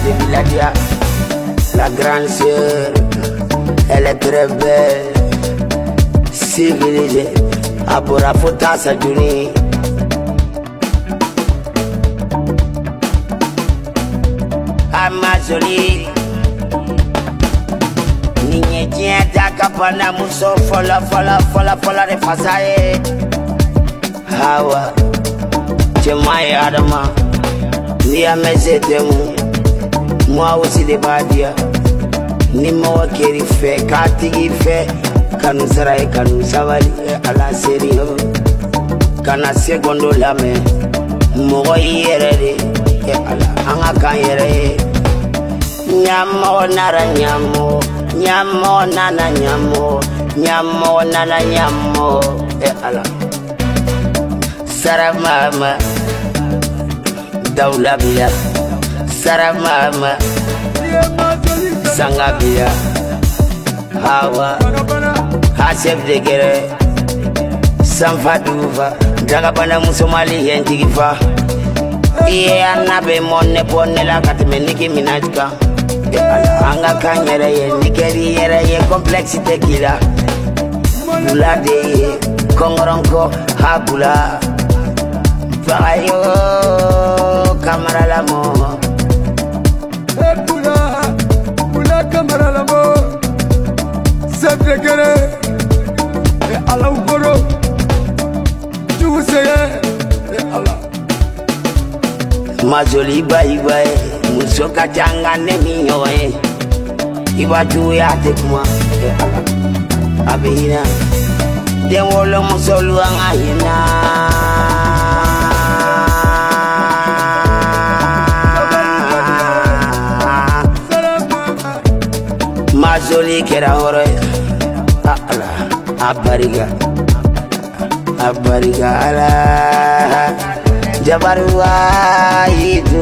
de Villadia, la grande sœur, elle est très belle, civilisée, Abora Fota Sajuni. Ma jolie Niñe tienta kapana muso fola de fasaye Hawa Chemai Adama Nia mesetemu Moi aussi de badia Ni mawa keri fe Katigi fe Kanu sarai kanu savali Ala serio Kana segundo lame Mogo yere Ala anga kan yere Nyamo nara nyamo, nyamo nana nyamo, nyamo nana nyamo. Ala Saramama Daula biya, Saramama Sanga biya, Hawa Hasef de gere, Sanfaduva, Jagabana Musomali Yantigifa. Iye anabe monne bonne la katme Nicki Minaj ka. Anga kanyere ye nikeri yere ye complexité kila. Bula de ye kongoronko habula. Bayo kamara la mo. Bula kamara la mo. Sepekere e ala ukoro. Tu seye e ala. Ma jolie bayi muso kachanga ne minyoe iba juya tekuma abina den wolo muso luanga hina ma jolie kera horo ala abariga ala Jabarwa itu